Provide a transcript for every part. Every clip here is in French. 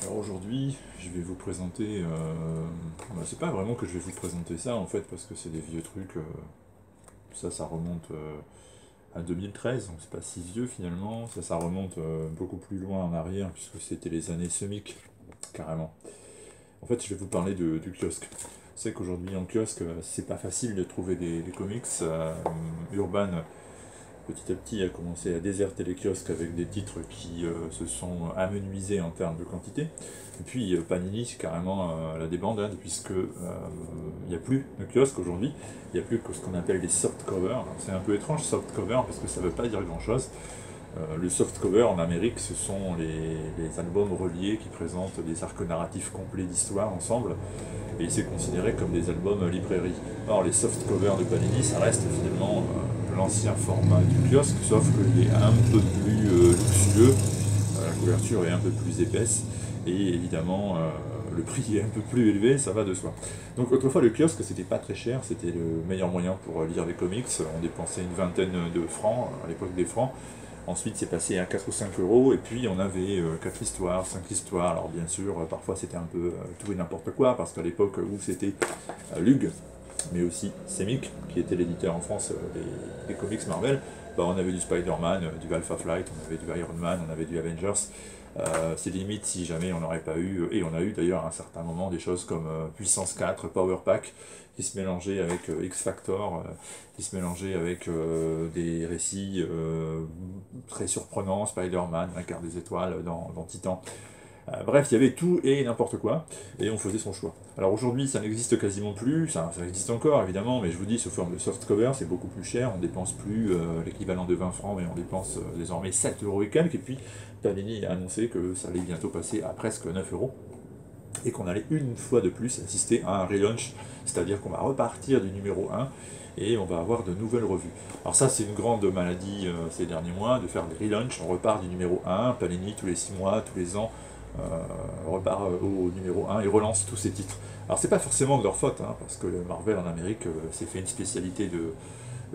Alors aujourd'hui, je vais vous présenter. C'est pas vraiment que je vais vous présenter ça en fait, parce que c'est des vieux trucs. Ça remonte à 2013, donc c'est pas si vieux finalement. Ça remonte beaucoup plus loin en arrière, puisque c'était les années semic, carrément. En fait, je vais vous parler du kiosque. C'est qu'aujourd'hui en kiosque, c'est pas facile de trouver des comics. Urban petit à petit a commencé à déserter les kiosques avec des titres qui se sont amenuisés en termes de quantité. Et puis Panini carrément la débandade puisque il n'y a plus de kiosque aujourd'hui, il n'y a plus que ce qu'on appelle des soft covers. C'est un peu étrange soft cover parce que ça ne veut pas dire grand chose. Le soft cover en Amérique, ce sont les albums reliés qui présentent des arcs narratifs complets d'histoire ensemble, et c'est considéré comme des albums librairie. Or, les soft covers de Panini, ça reste finalement l'ancien format du kiosque, sauf qu'il est un peu plus luxueux, la couverture est un peu plus épaisse, et évidemment, le prix est un peu plus élevé, ça va de soi. Donc autrefois le kiosque c'était pas très cher, c'était le meilleur moyen pour lire des comics, on dépensait une vingtaine de francs à l'époque des francs. Ensuite, c'est passé à 4 ou 5 euros, et puis on avait 4 histoires, 5 histoires. Alors, bien sûr, parfois c'était un peu tout et n'importe quoi, parce qu'à l'époque où c'était Lug, mais aussi Semic, qui était l'éditeur en France des comics Marvel, bah, on avait du Spider-Man, du Alpha Flight, on avait du Iron Man, on avait du Avengers. C'est limite si jamais on n'aurait pas eu, et on a eu d'ailleurs à un certain moment des choses comme Puissance 4, Power Pack, qui se mélangeaient avec X Factor, qui se mélangeaient avec des récits très surprenants, Spider-Man, la carte des étoiles dans Titan. Bref, il y avait tout et n'importe quoi, et on faisait son choix. Alors aujourd'hui, ça n'existe quasiment plus, ça existe encore évidemment, mais je vous dis, sous forme de soft cover, c'est beaucoup plus cher, on dépense plus l'équivalent de 20 francs, mais on dépense désormais 7 euros et quelques, et puis Panini a annoncé que ça allait bientôt passer à presque 9 euros, et qu'on allait une fois de plus assister à un relaunch, c'est-à-dire qu'on va repartir du numéro 1, et on va avoir de nouvelles revues. Alors ça, c'est une grande maladie ces derniers mois, de faire des relaunchs, on repart du numéro 1, Panini tous les 6 mois, tous les ans, repart au numéro 1 et relance tous ces titres. Alors c'est pas forcément de leur faute, hein, parce que Marvel en Amérique s'est fait une spécialité de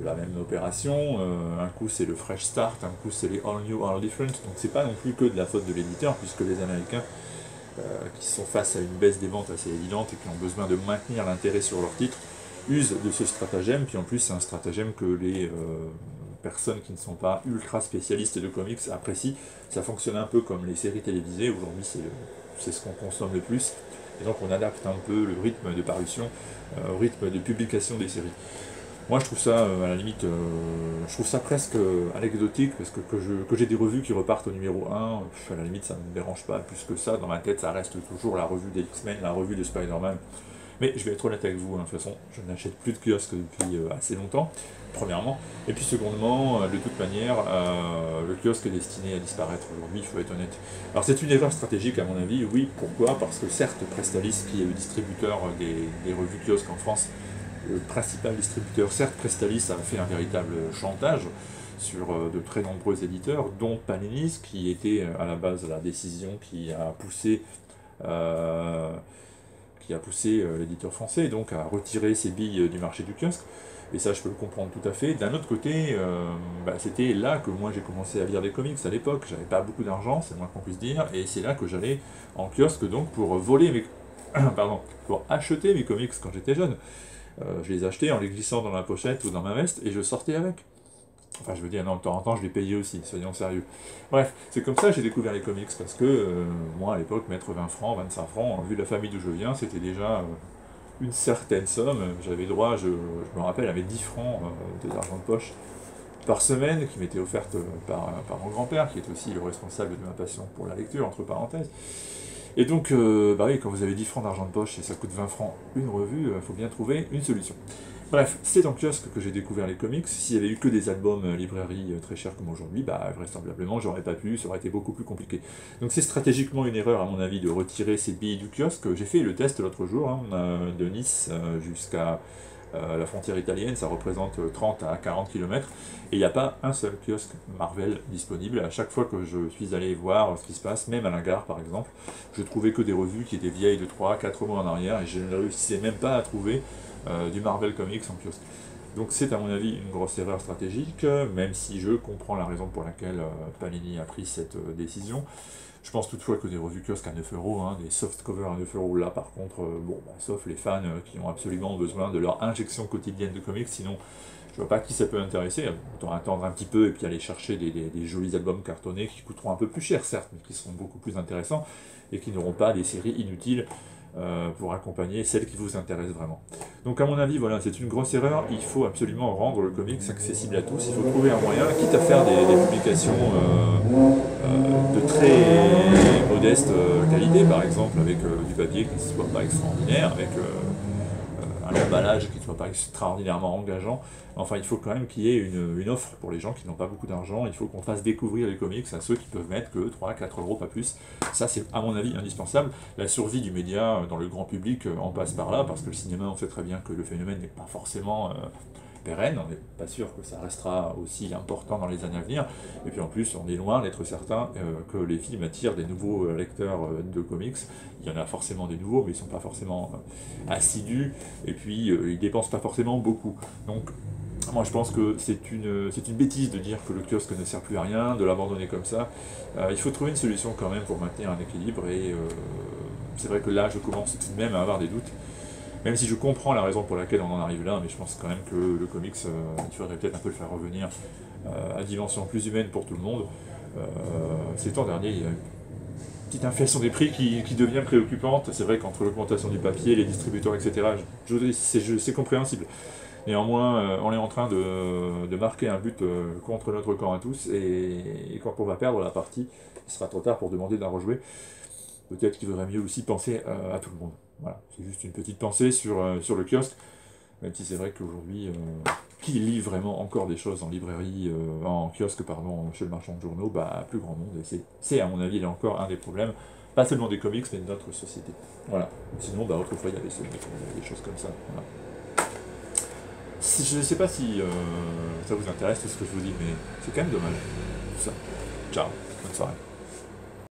la même opération. Un coup c'est le Fresh Start, un coup c'est les All New, All Different, donc c'est pas non plus que de la faute de l'éditeur, puisque les Américains, qui sont face à une baisse des ventes assez évidente et qui ont besoin de maintenir l'intérêt sur leurs titres, usent de ce stratagème, puis en plus c'est un stratagème que les personnes qui ne sont pas ultra spécialistes de comics apprécient. Ça fonctionne un peu comme les séries télévisées, aujourd'hui c'est ce qu'on consomme le plus, et donc on adapte un peu le rythme de parution au rythme de publication des séries. Moi je trouve ça à la limite, je trouve ça presque anecdotique, parce que j'ai des revues qui repartent au numéro 1, à la limite ça ne me dérange pas plus que ça, dans ma tête ça reste toujours la revue des X-Men, la revue de Spider-Man. Mais je vais être honnête avec vous, hein, de toute façon, je n'achète plus de kiosque depuis assez longtemps, premièrement. Et puis secondement, de toute manière, le kiosque est destiné à disparaître aujourd'hui, il faut être honnête. Alors c'est une erreur stratégique à mon avis, oui, pourquoi? Parce que certes, Prestalis, qui est le distributeur des revues kiosques en France, le principal distributeur, certes, Prestalis a fait un véritable chantage sur de très nombreux éditeurs, dont Panini, qui était à la base la décision euh, qui a poussé l'éditeur français donc à retirer ses billes du marché du kiosque. Et ça, je peux le comprendre tout à fait. D'un autre côté, c'était là que moi j'ai commencé à lire des comics à l'époque. J'avais pas beaucoup d'argent, c'est le moins qu'on puisse dire, et c'est là que j'allais en kiosque donc pour voler mes, pardon, pour acheter mes comics quand j'étais jeune. Je les achetais en les glissant dans la pochette ou dans ma veste et je sortais avec. Enfin, je veux dire, non, de temps en temps, je les payais aussi, soyons sérieux. Bref, c'est comme ça que j'ai découvert les comics, parce que moi, à l'époque, mettre 20 francs, 25 francs, vu la famille d'où je viens, c'était déjà une certaine somme. J'avais droit, je me rappelle, à mes 10 francs d'argent de poche par semaine, qui m'était offerte par mon grand-père, qui est aussi le responsable de ma passion pour la lecture, entre parenthèses. Et donc, bah oui, quand vous avez 10 francs d'argent de poche et ça coûte 20 francs une revue, il faut bien trouver une solution. Bref, c'est en kiosque que j'ai découvert les comics. S'il y avait eu que des albums librairie très chers comme aujourd'hui, bah vraisemblablement j'aurais pas pu, ça aurait été beaucoup plus compliqué. Donc c'est stratégiquement une erreur à mon avis de retirer ces billes du kiosque. J'ai fait le test l'autre jour, hein, de Nice jusqu'à la frontière italienne, ça représente 30 à 40 km, et il n'y a pas un seul kiosque Marvel disponible. À chaque fois que je suis allé voir ce qui se passe, même à la gare par exemple, je trouvais que des revues qui étaient vieilles de 3-4 mois en arrière, et je ne réussissais même pas à trouver du Marvel Comics en kiosque. Donc c'est à mon avis une grosse erreur stratégique, même si je comprends la raison pour laquelle Panini a pris cette décision. Je pense toutefois que des revues kiosques à 9 euros, hein, des soft covers à 9 euros, là par contre, bon, bah, sauf les fans qui ont absolument besoin de leur injection quotidienne de comics, sinon je vois pas qui ça peut intéresser. Autant attendre un petit peu et puis aller chercher des jolis albums cartonnés qui coûteront un peu plus cher, certes, mais qui seront beaucoup plus intéressants et qui n'auront pas des séries inutiles pour accompagner celles qui vous intéressent vraiment. Donc à mon avis, voilà, c'est une grosse erreur. Il faut absolument rendre le comics accessible à tous. Il faut trouver un moyen, quitte à faire des publications de très modeste qualité, par exemple, avec du papier qui ne soit pas extraordinaire, avec un emballage qui ne soit pas extraordinairement engageant. Enfin, il faut quand même qu'il y ait une offre pour les gens qui n'ont pas beaucoup d'argent. Il faut qu'on fasse découvrir les comics à ceux qui peuvent mettre que 3-4 euros, pas plus. Ça, c'est à mon avis indispensable. La survie du média dans le grand public en passe par là, parce que le cinéma, on sait très bien que le phénomène n'est pas forcément pérenne. On n'est pas sûr que ça restera aussi important dans les années à venir. Et puis en plus, on est loin d'être certain que les films attirent des nouveaux lecteurs de comics. Il y en a forcément des nouveaux, mais ils ne sont pas forcément assidus. Et puis, ils dépensent pas forcément beaucoup. Donc, moi je pense que c'est une bêtise de dire que le kiosque ne sert plus à rien, de l'abandonner comme ça. Il faut trouver une solution quand même pour maintenir un équilibre et c'est vrai que là je commence tout de même à avoir des doutes. Même si je comprends la raison pour laquelle on en arrive là, mais je pense quand même que le comics, il faudrait peut-être un peu le faire revenir à dimension plus humaine pour tout le monde. Ces temps derniers, il y a une petite inflation des prix qui devient préoccupante. C'est vrai qu'entre l'augmentation du papier, les distributeurs, etc., c'est compréhensible. Néanmoins, on est en train de marquer un but contre notre camp à tous, et quand on va perdre la partie, il sera trop tard pour demander d'en rejouer. Peut-être qu'il vaudrait mieux aussi penser à tout le monde. Voilà, c'est juste une petite pensée sur le kiosque, même si c'est vrai qu'aujourd'hui, qui lit vraiment encore des choses en librairie, en kiosque, pardon, chez le marchand de journaux, bah, plus grand monde, et c'est à mon avis, là encore, un des problèmes, pas seulement des comics, mais de notre société. Voilà, sinon, bah, autrefois, il y avait des choses comme ça. Voilà. Je ne sais pas si ça vous intéresse tout ce que je vous dis, mais c'est quand même dommage. Tout ça. Ciao, bonne soirée.